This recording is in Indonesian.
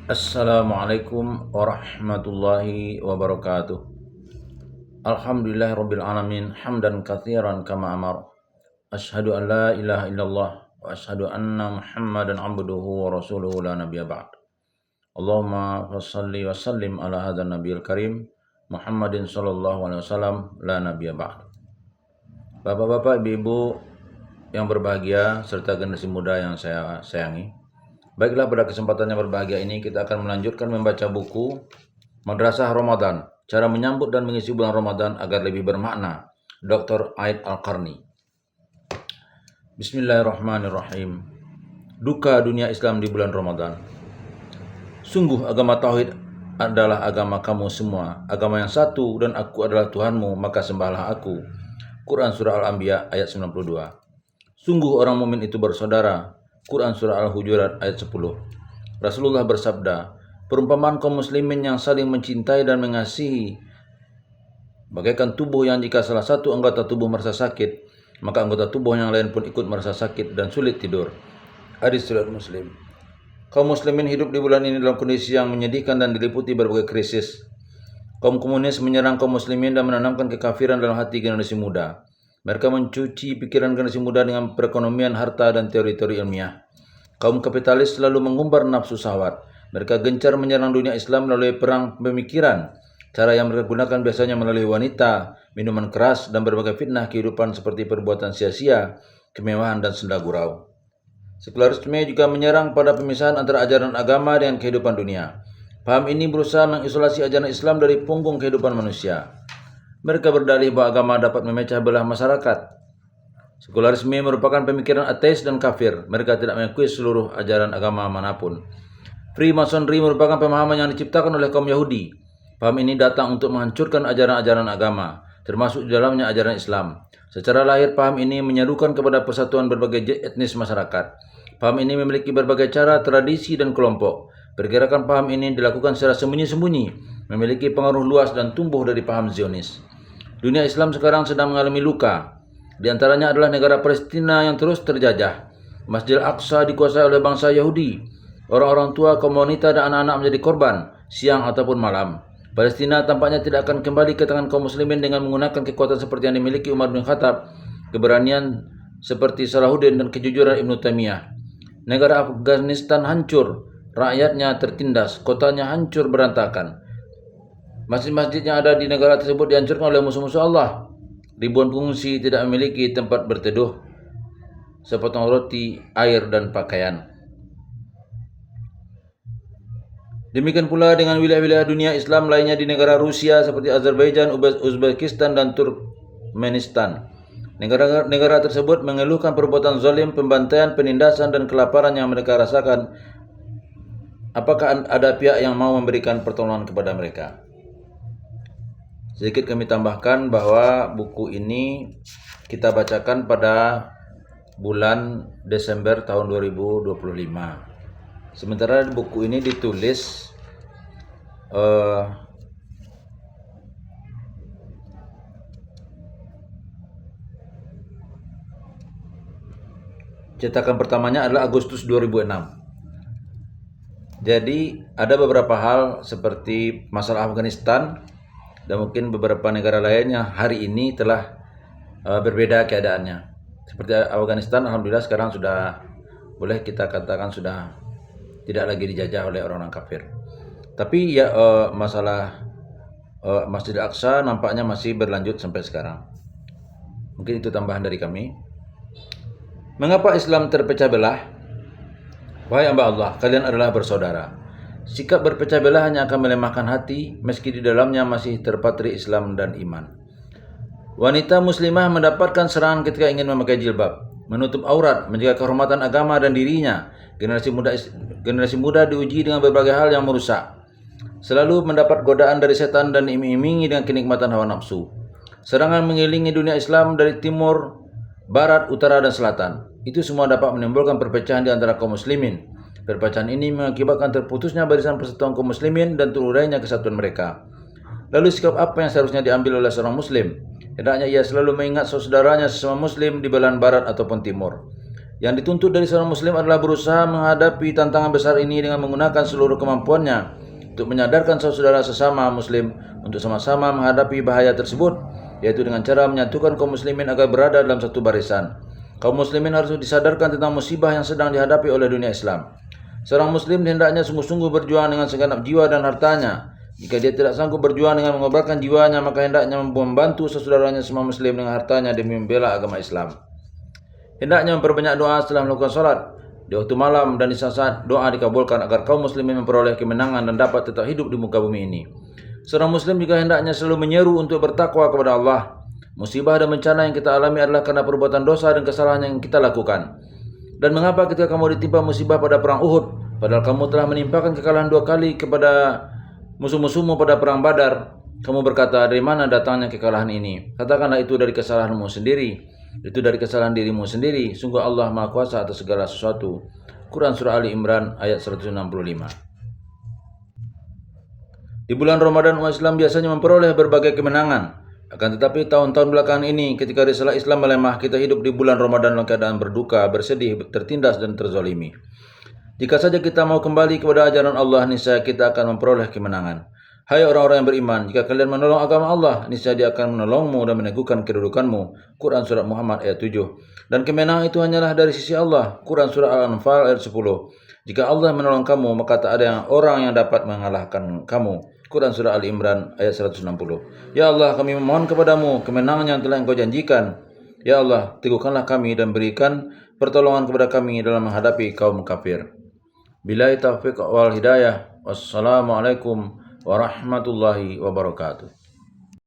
Assalamualaikum warahmatullahi wabarakatuh. Alhamdulillahirabbil alamin hamdan katsiran kama amar. Asyhadu an la ilaha illallah wa asyhadu anna Muhammadan abduhu wa rasuluhu la nabiyya ba'd. Allahumma shalli wa sallim ala hadzal nabiyil karim Muhammadin sallallahu alaihi wasallam la nabiyya ba'd. Bapak-bapak, ibu-ibu yang berbahagia serta generasi muda yang saya sayangi. Baiklah, pada kesempatan yang berbahagia ini kita akan melanjutkan membaca buku Madrasah Ramadan, Cara Menyambut dan Mengisi Bulan Ramadan Agar Lebih Bermakna, Dr. Aid Al-Qarni. Bismillahirrahmanirrahim. Duka dunia Islam di bulan Ramadan. Sungguh agama Tauhid adalah agama kamu semua, agama yang satu, dan aku adalah Tuhanmu, maka sembahlah aku. Quran Surah Al-Anbiya ayat 92. Sungguh orang mukmin itu bersaudara. Quran Surah Al-Hujurat ayat 10. Rasulullah bersabda, perumpamaan kaum muslimin yang saling mencintai dan mengasihi bagaikan tubuh yang jika salah satu anggota tubuh merasa sakit, maka anggota tubuh yang lain pun ikut merasa sakit dan sulit tidur. Hadis riwayat Muslim. Kaum muslimin hidup di bulan ini dalam kondisi yang menyedihkan dan diliputi berbagai krisis. Kaum komunis menyerang kaum muslimin dan menanamkan kekafiran dalam hati generasi muda. Mereka mencuci pikiran generasi muda dengan perekonomian, harta, dan teori-teori ilmiah. Kaum kapitalis selalu mengumbar nafsu syahwat. Mereka gencar menyerang dunia Islam melalui perang pemikiran. Cara yang mereka gunakan biasanya melalui wanita, minuman keras, dan berbagai fitnah kehidupan seperti perbuatan sia-sia, kemewahan, dan senda gurau. Sekularisme juga menyerang pada pemisahan antara ajaran agama dengan kehidupan dunia. Paham ini berusaha mengisolasi ajaran Islam dari punggung kehidupan manusia. Mereka berdalih bahwa agama dapat memecah belah masyarakat. Sekularisme merupakan pemikiran ateis dan kafir. Mereka tidak mengakui seluruh ajaran agama manapun. Freemasonry merupakan pemahaman yang diciptakan oleh kaum Yahudi. Paham ini datang untuk menghancurkan ajaran-ajaran agama, termasuk di dalamnya ajaran Islam. Secara lahir, paham ini menyerukan kepada persatuan berbagai etnis masyarakat. Paham ini memiliki berbagai cara, tradisi, dan kelompok. Pergerakan paham ini dilakukan secara sembunyi-sembunyi, memiliki pengaruh luas dan tumbuh dari paham Zionis. Dunia Islam sekarang sedang mengalami luka. Di antaranya adalah negara Palestina yang terus terjajah. Masjid Al-Aqsa dikuasai oleh bangsa Yahudi. Orang-orang tua, kaum wanita, dan anak-anak menjadi korban, siang ataupun malam. Palestina tampaknya tidak akan kembali ke tangan kaum muslimin dengan menggunakan kekuatan seperti yang dimiliki Umar bin Khattab, keberanian seperti Salahuddin, dan kejujuran Ibnu Taimiyah. Negara Afghanistan hancur, rakyatnya tertindas, kotanya hancur berantakan. Masjid-masjid yang ada di negara tersebut dihancurkan oleh musuh-musuh Allah. Ribuan pengungsi tidak memiliki tempat berteduh, sepotong roti, air, dan pakaian. Demikian pula dengan wilayah-wilayah dunia Islam lainnya di negara Rusia seperti Azerbaijan, Uzbekistan, dan Turkmenistan. Negara-negara tersebut mengeluhkan perbuatan zalim, pembantaian, penindasan, dan kelaparan yang mereka rasakan. Apakah ada pihak yang mau memberikan pertolongan kepada mereka? Sedikit kami tambahkan bahwa buku ini kita bacakan pada bulan Desember tahun 2025. Sementara buku ini ditulis cetakan pertamanya adalah Agustus 2006. Jadi ada beberapa hal seperti masalah Afghanistan dan mungkin beberapa negara lainnya hari ini telah berbeda keadaannya. Seperti Afghanistan, alhamdulillah sekarang sudah boleh kita katakan sudah tidak lagi dijajah oleh orang-orang kafir. Tapi ya masalah Masjid Al-Aqsa nampaknya masih berlanjut sampai sekarang. Mungkin itu tambahan dari kami. Mengapa Islam terpecah belah? Wahai hamba Allah, kalian adalah bersaudara. Sikap berpecah belah hanya akan melemahkan hati, meski di dalamnya masih terpatri Islam dan iman. Wanita muslimah mendapatkan serangan ketika ingin memakai jilbab, menutup aurat, menjaga kehormatan agama dan dirinya. Generasi muda diuji dengan berbagai hal yang merusak. Selalu mendapat godaan dari setan dan diiming-imingi dengan kenikmatan hawa nafsu. Serangan mengelilingi dunia Islam dari timur, barat, utara, dan selatan. Itu semua dapat menimbulkan perpecahan di antara kaum muslimin. Perpecahan ini mengakibatkan terputusnya barisan persatuan kaum muslimin dan terurainya kesatuan mereka. Lalu sikap apa yang seharusnya diambil oleh seorang muslim? Hendaknya ia selalu mengingat saudaranya sesama muslim di belahan barat ataupun timur. Yang dituntut dari seorang muslim adalah berusaha menghadapi tantangan besar ini dengan menggunakan seluruh kemampuannya untuk menyadarkan saudara sesama muslim untuk sama-sama menghadapi bahaya tersebut, yaitu dengan cara menyatukan kaum muslimin agar berada dalam satu barisan. Kaum muslimin harus disadarkan tentang musibah yang sedang dihadapi oleh dunia Islam. Seorang muslim hendaknya sungguh-sungguh berjuang dengan segenap jiwa dan hartanya. Jika dia tidak sanggup berjuang dengan mengorbankan jiwanya, maka hendaknya membantu saudaranya semua muslim dengan hartanya demi membela agama Islam. Hendaknya memperbanyak doa setelah melakukan salat di waktu malam dan di saat doa dikabulkan agar kaum muslimin memperoleh kemenangan dan dapat tetap hidup di muka bumi ini. Seorang muslim juga hendaknya selalu menyeru untuk bertakwa kepada Allah. Musibah dan bencana yang kita alami adalah karena perbuatan dosa dan kesalahan yang kita lakukan. Dan mengapa ketika kamu ditimpa musibah pada perang Uhud, padahal kamu telah menimpakan kekalahan 2 kali kepada musuh-musuhmu pada perang Badar, kamu berkata, dari mana datangnya kekalahan ini? Katakanlah itu dari kesalahanmu sendiri. Itu dari kesalahan dirimu sendiri. Sungguh Allah Maha Kuasa atas segala sesuatu. Quran Surah Ali Imran ayat 165. Di bulan Ramadan umat Islam biasanya memperoleh berbagai kemenangan. Akan tetapi tahun-tahun belakangan ini ketika risalah Islam melemah, kita hidup di bulan Ramadan dalam keadaan berduka, bersedih, tertindas dan terzalimi. Jika saja kita mau kembali kepada ajaran Allah, niscaya kita akan memperoleh kemenangan. Hai orang-orang yang beriman, jika kalian menolong agama Allah, niscaya Dia akan menolongmu dan meneguhkan kedudukanmu. Quran Surat Muhammad ayat 7. Dan kemenangan itu hanyalah dari sisi Allah. Quran Surah Al-Anfal ayat 10. Jika Allah menolong kamu, maka tak ada orang yang dapat mengalahkan kamu. Quran Surah Ali Imran ayat 160. Ya Allah, kami memohon kepadamu kemenangan yang telah Engkau janjikan. Ya Allah, teguhkanlah kami dan berikan pertolongan kepada kami dalam menghadapi kaum kafir. Billahi taufiq wal hidayah. Wassalamualaikum warahmatullahi wabarakatuh.